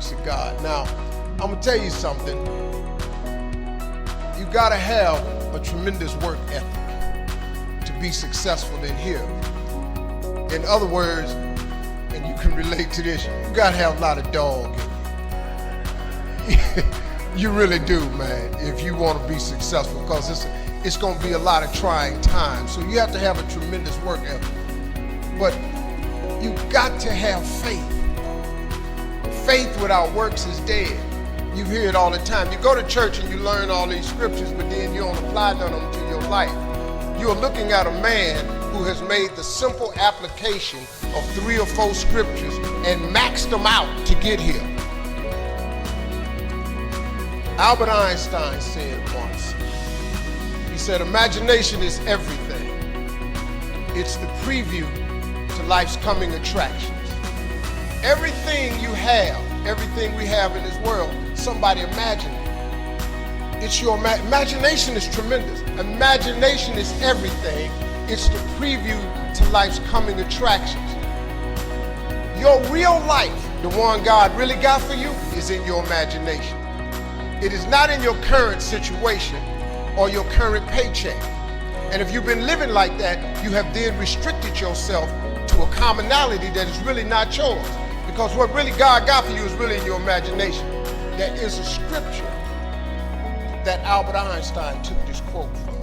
grace of God. Now, I'm gonna tell you something. You gotta have a tremendous work ethic to be successful in here. In other words, and you can relate to this, you gotta have a lot of dog in you. You really do, man, if you want to be successful, because it's going to be a lot of trying times. So you have to have a tremendous work ethic. But you got to have faith. Faith without works is dead. You hear it all the time. You go to church and you learn all these scriptures, but then you don't apply none of them to your life. You're looking at a man who has made the simple application of 3 or 4 scriptures and maxed them out to get here. Albert Einstein said once, he said, imagination is everything. It's the preview to life's coming attractions. Everything you have, everything we have in this world, somebody imagined it. It's your imagination is tremendous. Imagination is everything. It's the preview to life's coming attractions. Your real life, the one God really got for you, is in your imagination. It is not in your current situation or your current paycheck. And if you've been living like that, you have then restricted yourself to a commonality that is really not yours. Because what really God got for you is really in your imagination. There is a scripture that Albert Einstein took this quote from.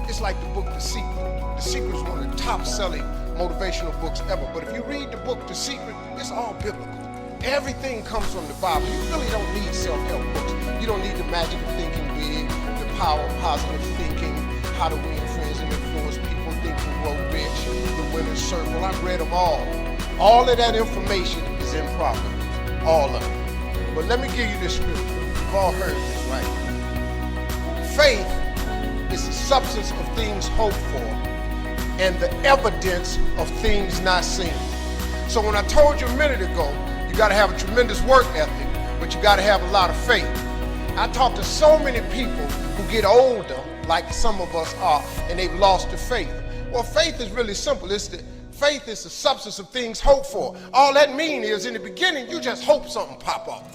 It's like the book The Secret. The Secret is one of the top-selling motivational books ever. But if you read the book The Secret, it's all biblical. Everything comes from the Bible. You really don't need self-help books. You don't need the magic of thinking big, the power of positive thinking, how to win friends and influence people, think and grow rich, the winner's circle. I've read them all. All of that information is in Proverbs, all of it. But let me give you this scripture. You've all heard this, right? Faith is the substance of things hoped for and the evidence of things not seen. So when I told you a minute ago, you got to have a tremendous work ethic, but you got to have a lot of faith. I talk to so many people who get older, like some of us are, and they've lost their faith. Well, faith is really simple. Faith is the substance of things hoped for. All that means is in the beginning, you just hope something pop up.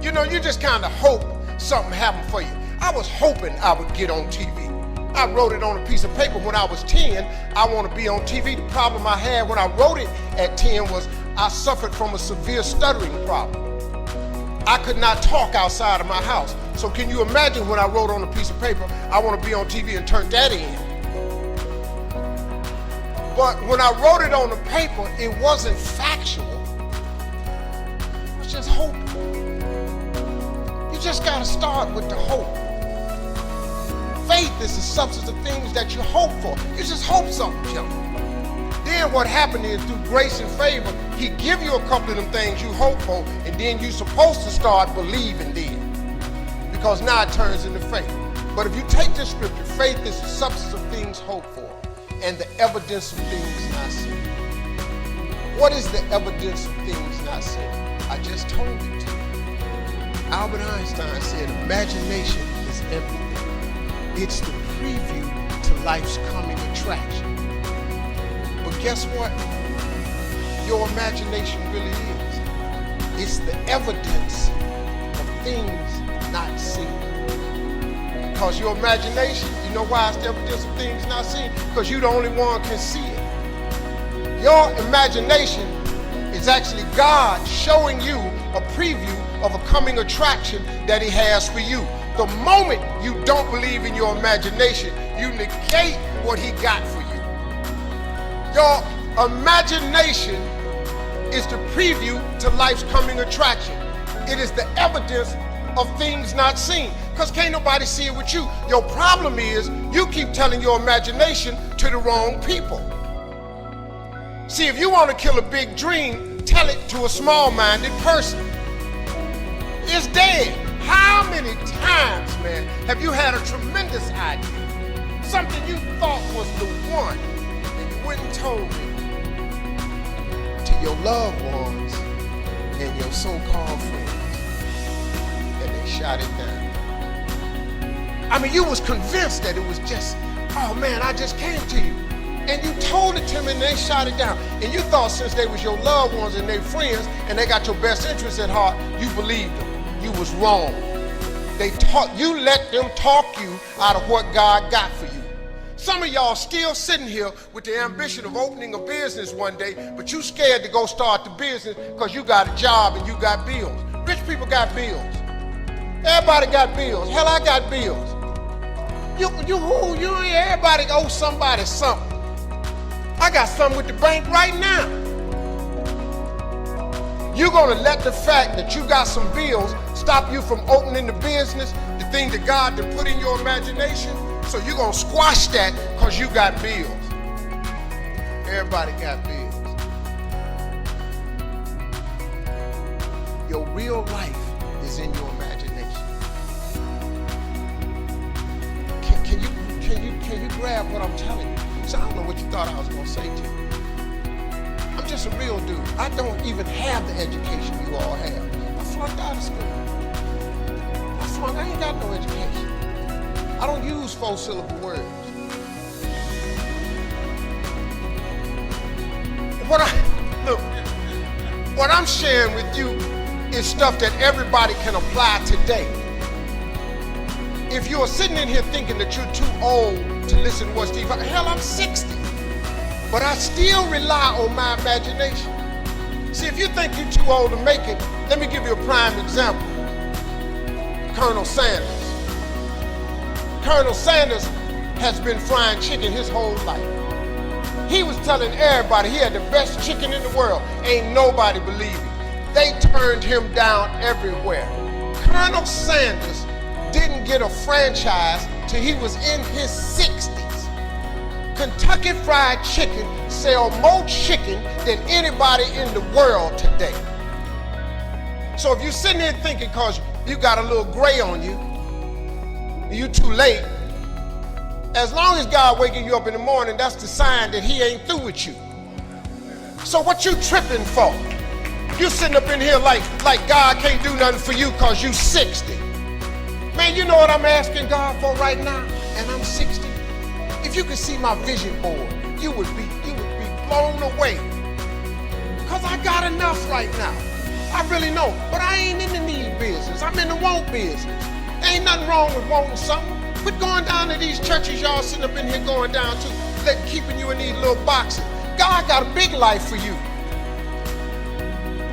You know, you just kind of hope something happen for you. I was hoping I would get on TV. I wrote it on a piece of paper when I was 10, I want to be on TV. The problem I had when I wrote it at 10 was I suffered from a severe stuttering problem. I could not talk outside of my house. So can you imagine when I wrote on a piece of paper, I want to be on TV and turned that in. But when I wrote it on the paper, it wasn't factual. It was just hope. You just got to start with the hope. Faith is the substance of things that you hope for. You just hope something jump. Then what happened is through grace and favor, he give you a couple of them things you hope for, and then you're supposed to start believing then. Because now it turns into faith. But if you take this scripture, faith is the substance of things hoped for and the evidence of things not seen. What is the evidence of things not seen? I just told it to you. Albert Einstein said, imagination is everything. It's the preview to life's coming attraction. But guess what? Your imagination really is. It's the evidence of things not seen. Because your imagination, you know why it's the evidence of things not seen? Because you're the only one can see it. Your imagination is actually God showing you a preview of a coming attraction that he has for you. The moment you don't believe in your imagination, you negate what he got for you. Your imagination is the preview to life's coming attraction. It is the evidence of things not seen. Because can't nobody see it with you. Your problem is you keep telling your imagination to the wrong people. See, if you want to kill a big dream, tell it to a small-minded person. It's dead. How many times, man, have you had a tremendous idea? Something you thought was the one, and you went and told it to your loved ones and your so-called friends, and they shot it down. I mean, you was convinced that it was just, oh man, I just came to you. And you told it to them and they shot it down. And you thought since they was your loved ones and their friends and they got your best interests at heart, you believed them. You was wrong. You let them talk you out of what God got for you. Some of y'all still sitting here with the ambition of opening a business one day, but you scared to go start the business because you got a job and you got bills. Rich people got bills. Everybody got bills. Hell, I got bills. Everybody owes somebody something. I got something with the bank right now. You're gonna let the fact that you got some bills stop you from opening the business, the thing that God done put in your imagination? So you're gonna squash that because you got bills. Everybody got bills. Your real life is in your imagination. Can you grab what I'm telling you? So I don't know what you thought I was gonna say to you. I'm just a real dude. I don't even have the education you all have. I flunked out of school. I ain't got no education. I don't use 4-syllable words. What I'm sharing with you is stuff that everybody can apply today. If you're sitting in here thinking that you're too old to listen to what Steve, hell, I'm 60, but I still rely on my imagination. See, if you think you're too old to make it, let me give you a prime example. Colonel Sanders. Colonel Sanders has been frying chicken his whole life. He was telling everybody he had the best chicken in the world. Ain't nobody believed it. They turned him down everywhere. Colonel Sanders didn't get a franchise till he was in his 60s. Kentucky Fried Chicken sell more chicken than anybody in the world today. So if you're sitting here thinking because you got a little gray on you, you too late, as long as God waking you up in the morning, that's the sign that he ain't through with you. So what you tripping for? You sitting up in here like God can't do nothing for you because you 60. Man, you know what I'm asking God for right now? And I'm 60. If you could see my vision board, you would be blown away. Because I got enough right now. I really know. But I ain't in the need business. I'm in the want business. There ain't nothing wrong with wanting something. Quit going down to these churches y'all sitting up in here going down to, keeping you in these little boxes. God got a big life for you.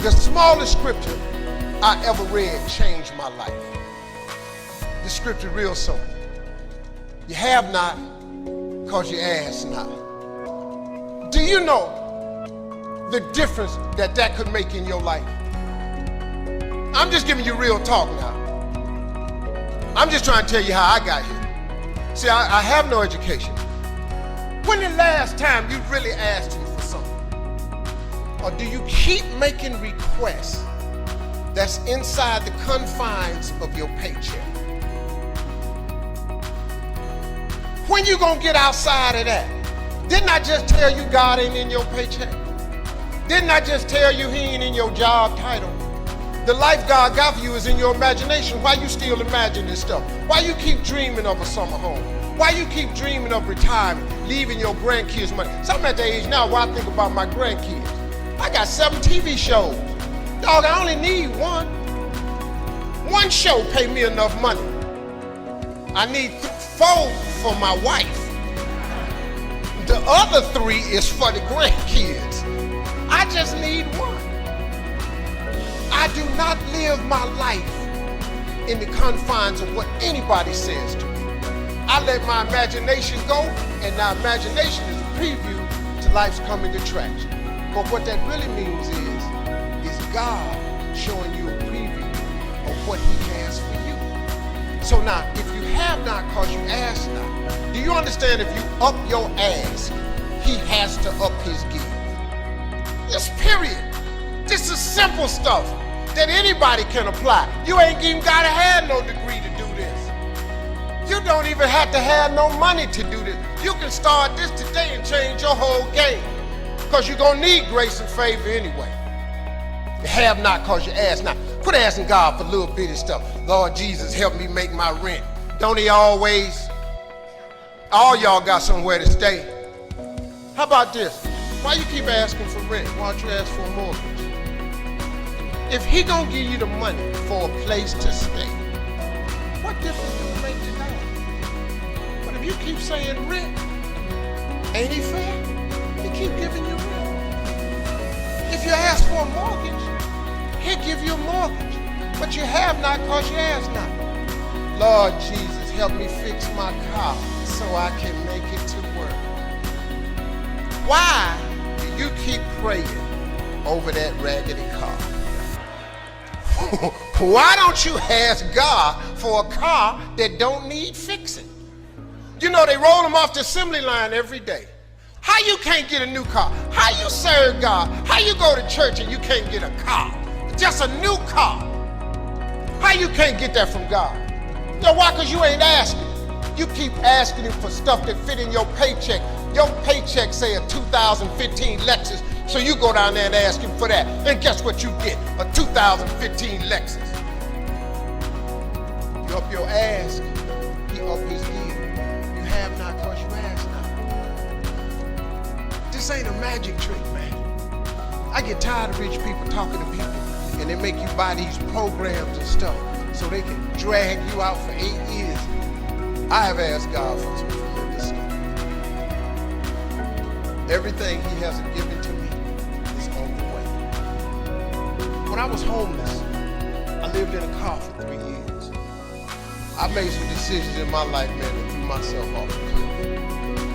The smallest scripture I ever read changed my life. The scripture real simple. You have not because you ask not. Do you know the difference that could make in your life? I'm just giving you real talk now. I'm just trying to tell you how I got here. See, I have no education. When the last time you really asked him for something? Or do you keep making requests that's inside the confines of your paycheck? When you gonna get outside of that? Didn't I just tell you God ain't in your paycheck? Didn't I just tell you he ain't in your job title? The life God got for you is in your imagination. Why you still imagine this stuff? Why you keep dreaming of a summer home? Why you keep dreaming of retirement, leaving your grandkids money? So I'm at the age now where I think about my grandkids. I got 7 TV shows. Dog, I only need one. One show pay me enough money. I need 4 for my wife. The other 3 is for the grandkids. I just need one. I do not live my life in the confines of what anybody says to me. I let my imagination go, and now imagination is a preview to life's coming attraction. But what that really means is God showing you a preview of what he has for you. So now, if you have not because you ask not, do you understand if you up your ask, he has to up his give? This period. This is simple stuff that anybody can apply. You ain't even gotta have no degree to do this. You don't even have to have no money to do this. You can start this today and change your whole game. Because you're gonna need grace and favor anyway. You have not because you ask not. Quit asking God for little bitty stuff. Lord Jesus, help me make my rent. Don't he always? All y'all got somewhere to stay. How about this? Why you keep asking for rent? Why don't you ask for a mortgage? If he gonna give you the money for a place to stay, what difference do it make to God? But if you keep saying rent, ain't he fair? He keep giving you rent. If you ask for a mortgage, he'll give you a mortgage. But you have not because you ask not. Lord Jesus, help me fix my car so I can make it to work. Why do you keep praying over that raggedy car? Why don't you ask God for a car that don't need fixing? You know, they roll them off the assembly line every day. How you can't get a new car? How you serve God? How you go to church and you can't get a car? Just a new car. How you can't get that from God? You know why? Because you ain't asking. You keep asking him for stuff that fit in your paycheck. Your paycheck say a 2015 Lexus, so you go down there and ask him for that. And guess what you get? A 2015 Lexus. You up your ask, he up his give. You have not because you ask not. This ain't a magic trick, man. I get tired of rich people talking to people and they make you buy these programs and stuff so they can drag you out for 8 years. I have asked God for some tremendous stuff. Everything he hasn't given to me is on the way. When I was homeless, I lived in a car for 3 years. I made some decisions in my life, man, that threw myself off the cliff.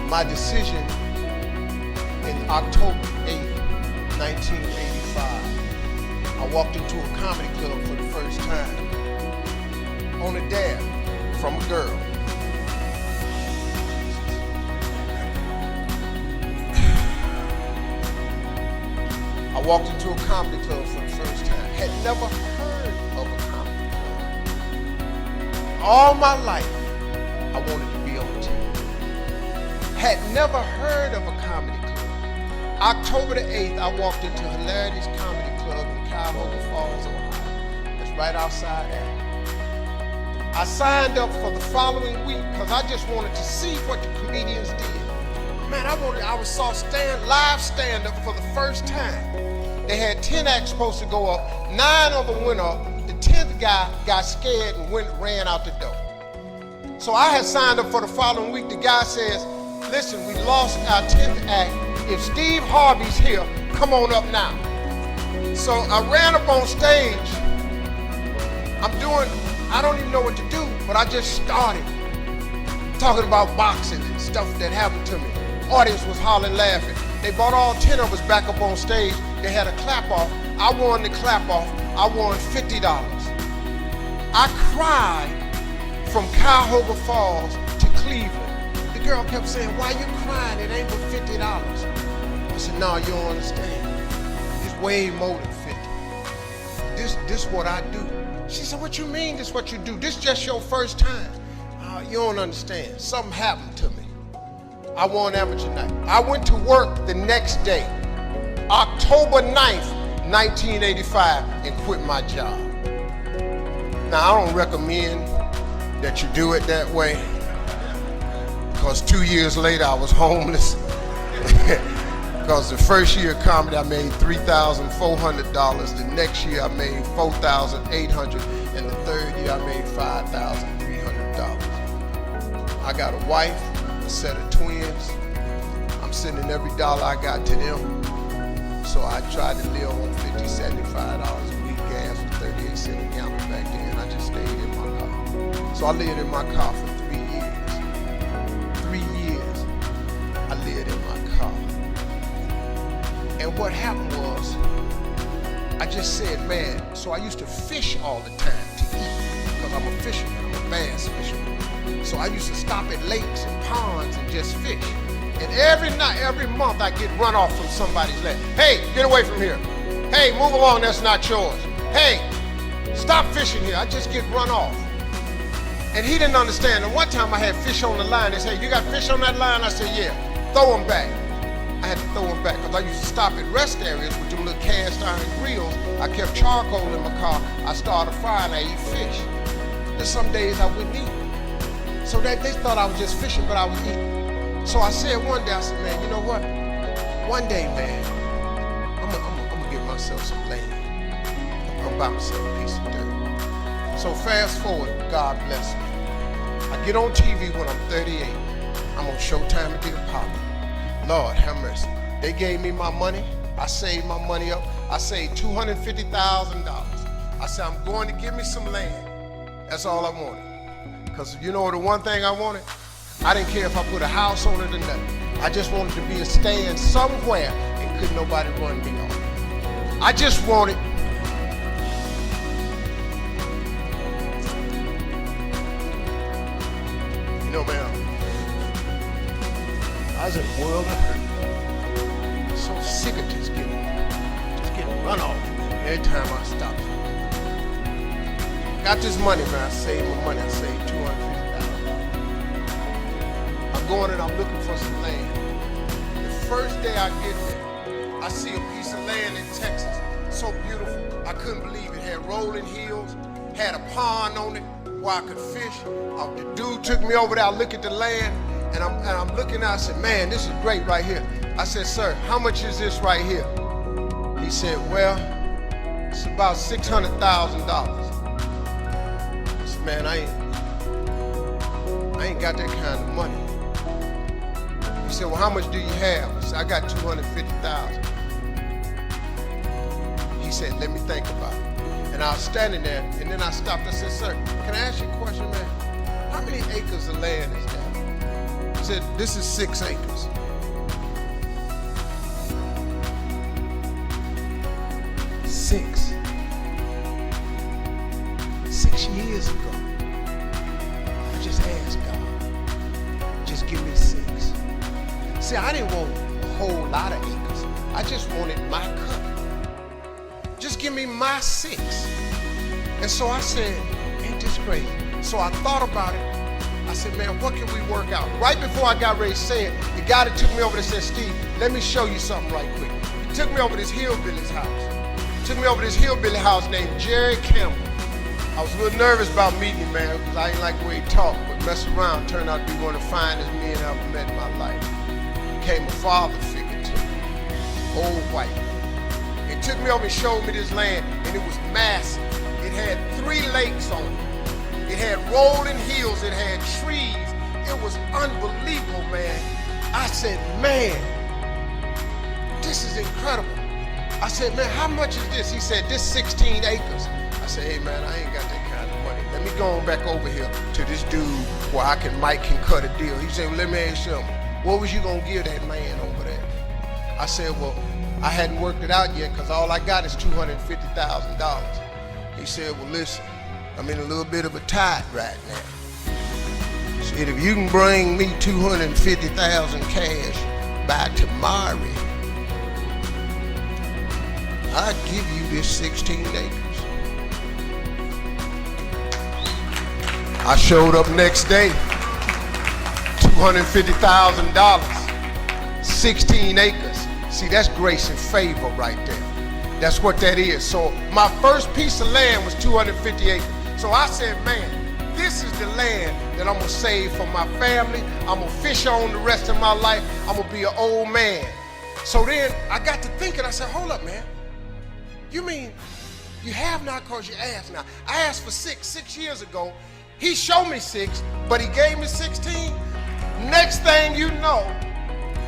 My decision in October 8th, 1985, I walked into a comedy club for the first time on a dare from a girl. I walked into a comedy club for the first time. Had never heard of a comedy club. All my life, I wanted to be on TV. Had never heard of a comedy club. October the 8th, I walked into Hilarity's Comedy Club in Cuyahoga Falls, Ohio. That's right outside there. I signed up for the following week because I just wanted to see what the comedians did. Man, I saw live stand-up for the first time. They had 10 acts supposed to go up. 9 of them went up. The 10th guy got scared and ran out the door. So I had signed up for the following week. The guy says, listen, we lost our 10th act. If Steve Harvey's here, come on up now. So I ran up on stage. I don't even know what to do, but I just started talking about boxing and stuff that happened to me. Audience was hollering, laughing. They brought all 10 of us back up on stage. They had a clap off. I won the clap off. I won $50. I cried from Cuyahoga Falls to Cleveland. The girl kept saying, why you crying? It ain't but $50. I said, no, you don't understand. It's way more than 50. This what I do. She said, what you mean this what you do? This just your first time. You don't understand. Something happened to me. I won amateur night. I went to work the next day, October 9th, 1985, and quit my job. Now, I don't recommend that you do it that way, because 2 years later, I was homeless. Because the first year of comedy, I made $3,400. The next year, I made $4,800. And the third year, I made $5,300. I got a wife, a set of twins. I'm sending every dollar I got to them. So I tried to live on $50, $75 a week. Gas was 38 cents a gallon back then. I just stayed in my car. So I lived in my car for 3 years. 3 years, I lived in my car. And what happened was, I just said, man, so I used to fish all the time to eat, because I'm a fisherman, I'm a bass fisherman. So I used to stop at lakes and ponds and just fish. And every night, every month, I get run off from somebody's land. Hey, get away from here. Hey, move along, that's not yours. Hey, stop fishing here. I just get run off. And he didn't understand. And one time I had fish on the line. They said, you got fish on that line? I said, yeah, throw them back. I had to throw them back because I used to stop at rest areas with them little cast iron grills. I kept charcoal in my car. I started a fire and I eat fish. There's some days I wouldn't eat. So they thought I was just fishing, but I was eating. So I said one day, I said, man, you know what? one day, man, I'm gonna get myself some land. I'm gonna buy myself a piece of dirt. So fast forward, God bless me. I get on TV when I'm 38. I'm on Showtime to get Apollo. Lord have mercy. They gave me my money. I saved my money up. I saved $250,000. I said, I'm going to give me some land. That's all I wanted. Because you know the one thing I wanted? I didn't care if I put a house on it or nothing. I just wanted to be a stand somewhere and couldn't nobody run me off. I just wanted you know, man, I was in a world of hurt. So sick of just getting run off every time I stop. Got this money, man. I saved my money. I saved $250,000. I'm going and I'm looking for some land. The first day I get there, I see a piece of land in Texas. So beautiful. I couldn't believe it. Had rolling hills, had a pond on it where I could fish. The dude took me over there. I look at the land, and I'm looking out. I said, man, this is great right here. I said, sir, how much is this right here? He said, well, it's about $600,000. I said, man, I ain't got that kind of money. He said, well, how much do you have? I said, I got $250,000. He said, let me think about it. And I was standing there, and then I stopped. I said, sir, can I ask you a question, man? How many acres of land is that? He said, this is 6 acres. Six years ago, I just asked God, just give me 6. See, I didn't want a whole lot of acres. I just wanted my cut. Just give me my 6. And so I said, ain't this crazy? So I thought about it. I said, man, what can we work out? Right before I got ready to say it, the guy that took me over there said, Steve, let me show you something right quick. He took me over to this hillbilly's house. Took me over to this hillbilly house named Jerry Campbell. I was a little nervous about meeting him, man, because I didn't like the way he talked, but mess around, turned out to be one of the finest men I've ever met in my life. Became a father figure to me, old white man. He took me over and showed me this land, and it was massive. It had 3 lakes on it. It had rolling hills, it had trees. It was unbelievable, man. I said, man, this is incredible. I said, man, how much is this? He said, this 16 acres. I said, hey, man, I ain't got that kind of money. Let me go on back over here to this dude where Mike can cut a deal. He said, well, let me ask you something. What was you going to give that man over there? I said, well, I hadn't worked it out yet because all I got is $250,000. He said, well, listen, I'm in a little bit of a tide right now. He said, if you can bring me $250,000 cash by tomorrow, I'd give you this 16 acres. I showed up next day, $250,000, 16 acres. See, that's grace and favor right there. That's what that is. So my first piece of land was 250 acres. So I said, man, this is the land that I'm gonna save for my family. I'm gonna fish on the rest of my life. I'm gonna be an old man. So then I got to thinking, I said, hold up, man. You mean you have not because you asked now? I asked for 6 years ago. He showed me 6, but he gave me 16. Next thing you know,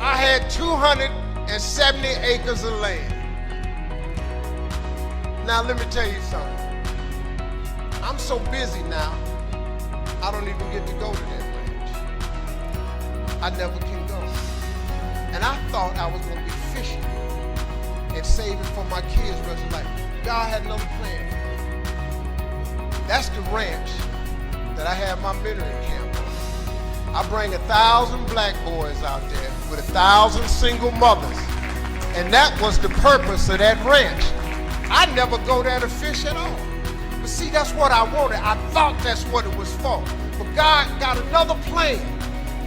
I had 270 acres of land. Now let me tell you something. I'm so busy now, I don't even get to go to that ranch. I never can go. And I thought I was going to be fishing and saving for my kids' rest of life. God had another plan for me. That's the ranch that I have my mentoring camp on. I bring 1,000 black boys out there with 1,000 single mothers. And that was the purpose of that ranch. I never go there to fish at all. But see, that's what I wanted. I thought that's what it was for. But God got another plan.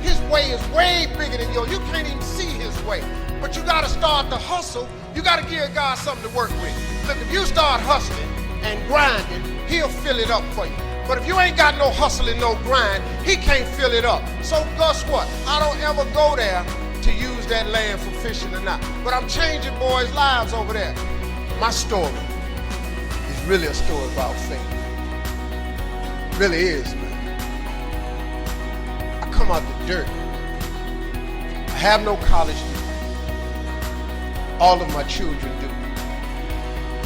His way is way bigger than yours. You can't even see his way. But you got to start to hustle. You got to give God something to work with. Look, if you start hustling and grinding, he'll fill it up for you. But if you ain't got no hustle and no grind, he can't fill it up. So guess what? I don't ever go there to use that land for fishing or not. But I'm changing boys' lives over there. My story is really a story about faith. It really is, man. I come out the dirt. I have no college degree. All of my children do.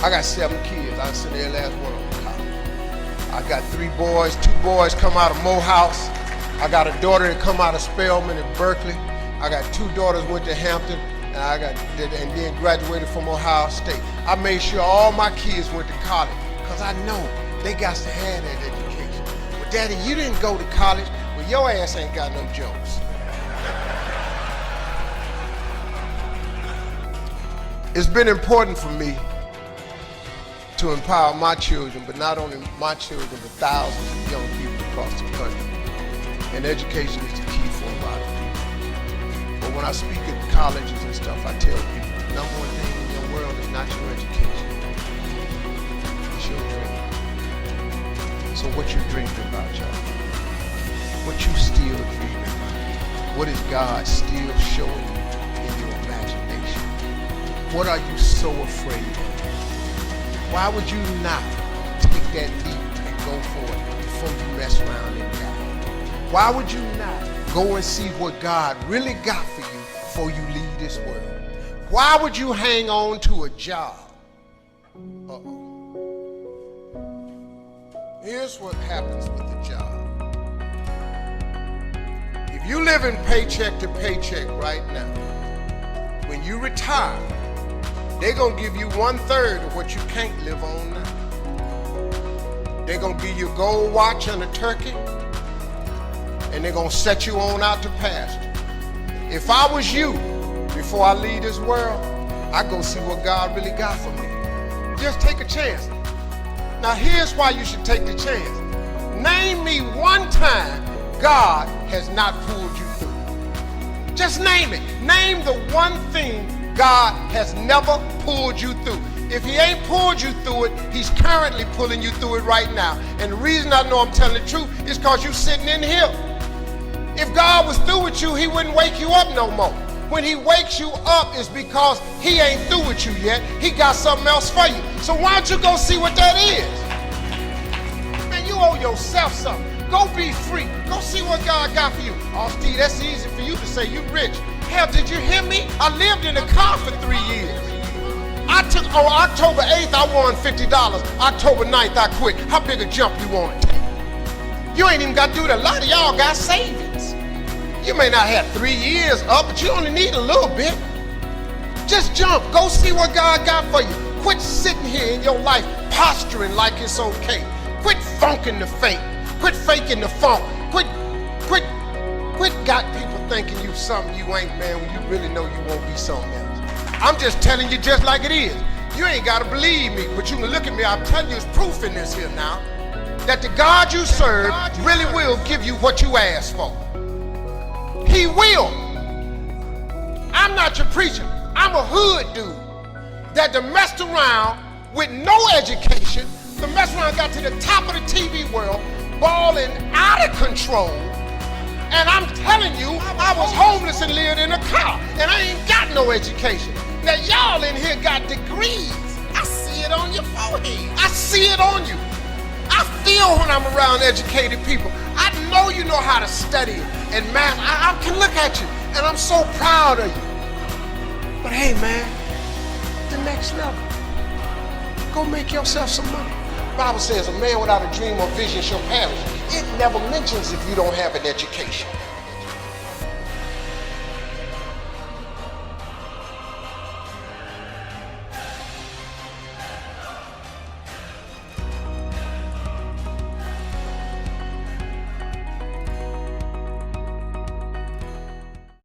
I got 7 kids. I sent their last one on college. I got 3 boys. 2 boys come out of Morehouse. I got a daughter that come out of Spelman in Berkeley. I got 2 daughters went to Hampton, and then graduated from Ohio State. I made sure all my kids went to college because I know they got to have that education. But Daddy, you didn't go to college. Well, your ass ain't got no jokes. It's been important for me to empower my children, but not only my children, but thousands of young people across the country. And education is the key for a lot of people. But when I speak at colleges and stuff, I tell people the number one thing in your world is not your education. It's your dream. So what you dreaming about, y'all? What you still dreaming about? What is God still showing you in your imagination? What are you so afraid of? Why would you not take that leap and go for it before you mess around and die? Why would you not go and see what God really got for you before you leave this world? Why would you hang on to a job? Here's what happens with the job. If you live in paycheck to paycheck right now, when you retire, they're going to give you 1/3 of what you can't live on now. They're going to give you a gold watch and a turkey, and they're going to set you on out to pasture. If I was you, before I leave this world, I'd go see what God really got for me. Just take a chance. Now here's why you should take the chance. Name me one time God has not pulled you through. Just name it. Name the one thing God has never pulled you through. If he ain't pulled you through it, he's currently pulling you through it right now. And the reason I know I'm telling the truth is because you're sitting in here. If God was through with you, he wouldn't wake you up no more. When he wakes you up, it's because he ain't through with you yet. He got something else for you. So why don't you go see what that is? Man, you owe yourself something. Go be free. Go see what God got for you. Oh, Steve, that's easy for you to say. You rich. Hell, did you hear me? I lived in a car for 3 years. On October 8th, I won $50. October 9th, I quit. How big a jump you want to take? You ain't even got to do that. A lot of y'all got savings. You may not have 3 years up, but you only need a little bit. Just jump. Go see what God got for you. Quit sitting here in your life posturing like it's okay. Quit funking the fake. Quit faking the funk. Quit got people thinking you something you ain't, man, when you really know you won't be something else. I'm just telling you just like it is. You ain't got to believe me, but you can look at me. I'm telling you, it's proof in this here now that the God you serve really will give you what you ask for. He will. I'm not your preacher. I'm a hood dude that done messed around with no education, done messed around, got to the top of the TV world, balling out of control. And I'm telling you, I was homeless and lived in a car, and I ain't got no education. Now y'all in here got degrees. I see it on your forehead. I see it on you. I feel when I'm around educated people. I know you know how to study and math. I can look at you, and I'm so proud of you. But hey, man, the next level. Go make yourself some money. The Bible says a man without a dream or vision shall perish. It never mentions if you don't have an education.